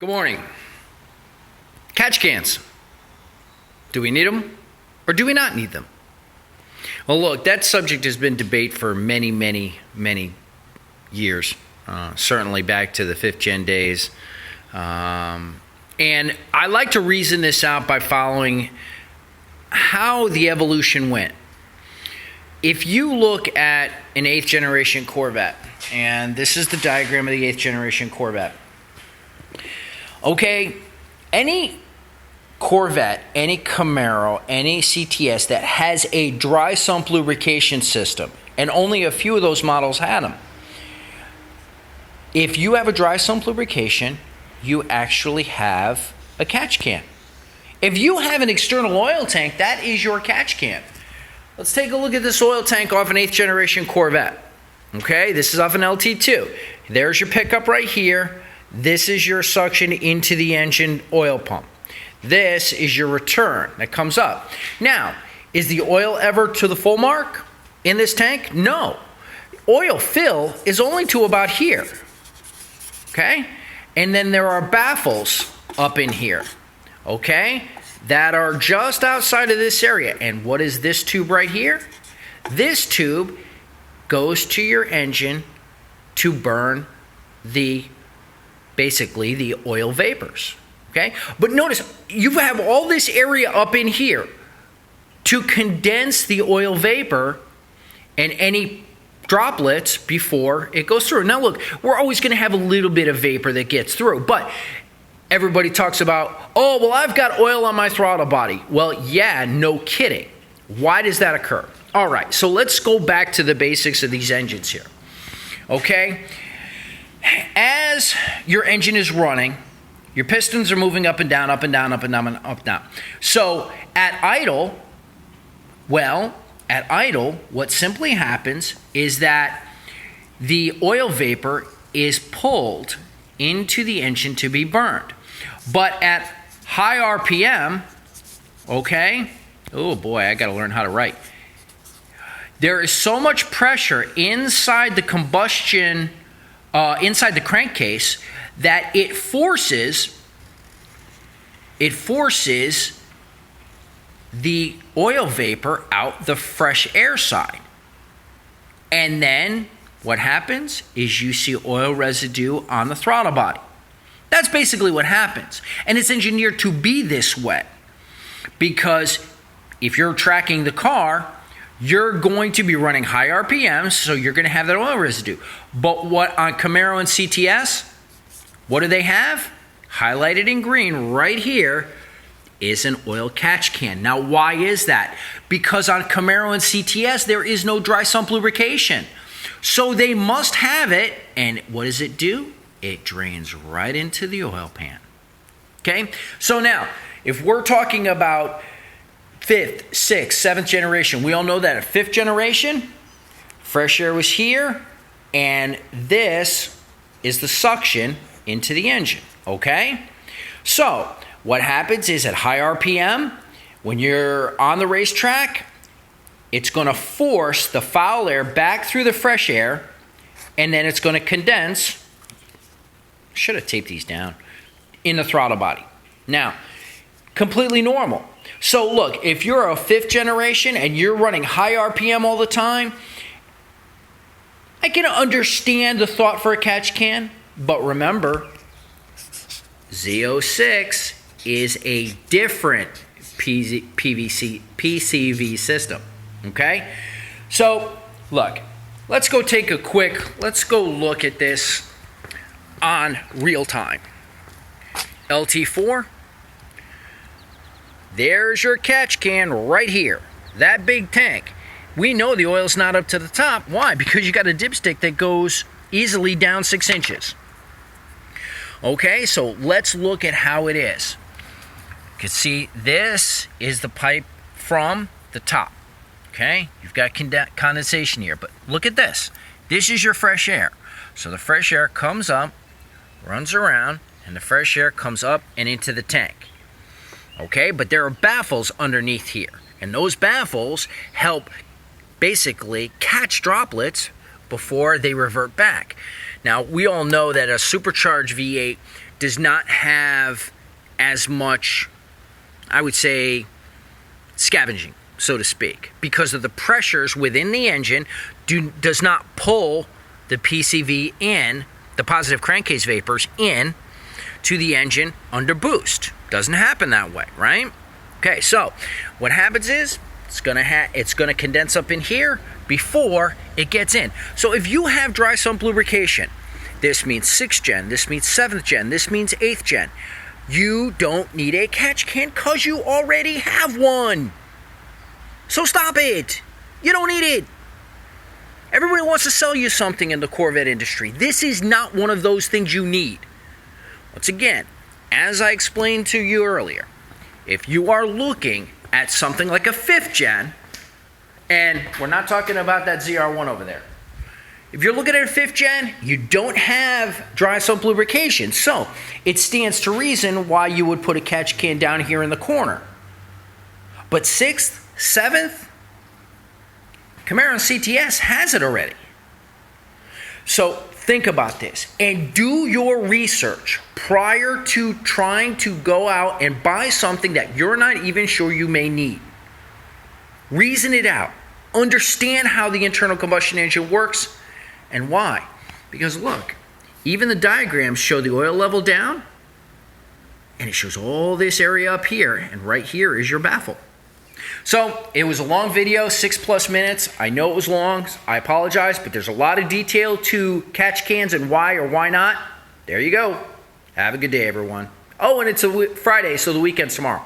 Good morning. Catch cans. Do we need them or do we not need them? Well, look, that subject has been debate for many years, certainly back to the 5th gen days. And I like to reason this out by following how the evolution went. If you look at an 8th generation Corvette, and this is the diagram of the 8th generation Corvette. Okay, any Corvette, any Camaro, any CTS that has a dry sump lubrication system, and only a few of those models had them. If you have a dry sump lubrication, you actually have a catch can. If you have an external oil tank, that is your catch can. Let's take a look at this oil tank off an 8th generation Corvette. Okay, this is off an LT2. There's your pickup right here. This is your suction into the engine oil pump. This is your return that comes up. Now, is the oil ever to the full mark in this tank? No. Oil fill is only to about here. Okay? And then there are baffles up in here. Okay? That are just outside of this area. And what is this tube right here? This tube goes to your engine to burn basically the oil vapors. Okay? But notice, you have all this area up in here to condense the oil vapor and any droplets before it goes through. Now look, we're always going to have a little bit of vapor that gets through, but everybody talks about, oh, well, I've got oil on my throttle body. Well, yeah, no kidding. Why does that occur? All right, so let's go back to the basics of these engines here. Okay? As your engine is running, your pistons are moving up and down, up and down, up and down, and up and down. So at idle, what simply happens is that the oil vapor is pulled into the engine to be burned. But at high RPM, okay, oh boy, I got to learn how to write. There is so much pressure inside the combustion, inside the crankcase, that it forces the oil vapor out the fresh air side. And then what happens is you see oil residue on the throttle body. That's basically what happens. And it's engineered to be this way because if you're tracking the car, you're going to be running high RPMs, so you're going to have that oil residue. But what on Camaro and CTS, what do they have? Highlighted in green right here is an oil catch can. Now, why is that? Because on Camaro and CTS, there is no dry sump lubrication. So they must have it, and what does it do? It drains right into the oil pan. Okay? So now, if we're talking about 5th, 6th, 7th generation, we all know that at 5th generation, fresh air was here, and this is the suction into the engine. Okay? So, what happens is at high RPM, when you're on the racetrack, it's going to force the foul air back through the fresh air, and then it's going to condense. Should have taped these down in the throttle body. Now, completely normal. So look, if you're a 5th generation and you're running high RPM all the time, I can understand the thought for a catch can, but remember, Z06 is a different PCV system. Okay? So, look, let's go look at this on real time. LT4, there's your catch can right here. That big tank. We know the oil's not up to the top. Why? Because you got a dipstick that goes easily down 6 inches. Okay, so let's look at how it is. You can see this is the pipe from the top. Okay, you've got condensation here, but look at this. This is your fresh air. So the fresh air comes up, runs around, and the fresh air comes up and into the tank. Okay, but there are baffles underneath here, and those baffles help basically catch droplets before they revert back. Now, we all know that a supercharged V8 does not have as much, I would say, scavenging, so to speak, because of the pressures within the engine does not pull the PCV in, the positive crankcase vapors in to the engine under boost. Doesn't happen that way, right? Okay, so what happens is it's gonna condense up in here before it gets in. So if you have dry sump lubrication, this means 6th gen, this means 7th gen, this means 8th gen. You don't need a catch can because you already have one. So stop it. You don't need it. Everybody wants to sell you something in the Corvette industry. This is not one of those things you need. Once again, as I explained to you earlier, if you are looking at something like a 5th gen, and we're not talking about that ZR1 over there. If you're looking at a 5th gen, you don't have dry sump lubrication. So it stands to reason why you would put a catch can down here in the corner. But 6th, 7th, Camaro CTS has it already. So think about this and do your research prior to trying to go out and buy something that you're not even sure you may need. Reason it out. Understand how the internal combustion engine works and why. Because look, even the diagrams show the oil level down, and it shows all this area up here, and right here is your baffle. So it was a long video, 6+ minutes. I know it was long. I apologize, but there's a lot of detail to catch cans and why or why not. There you go. Have a good day, everyone. Oh, and it's a Friday, so the weekend's tomorrow.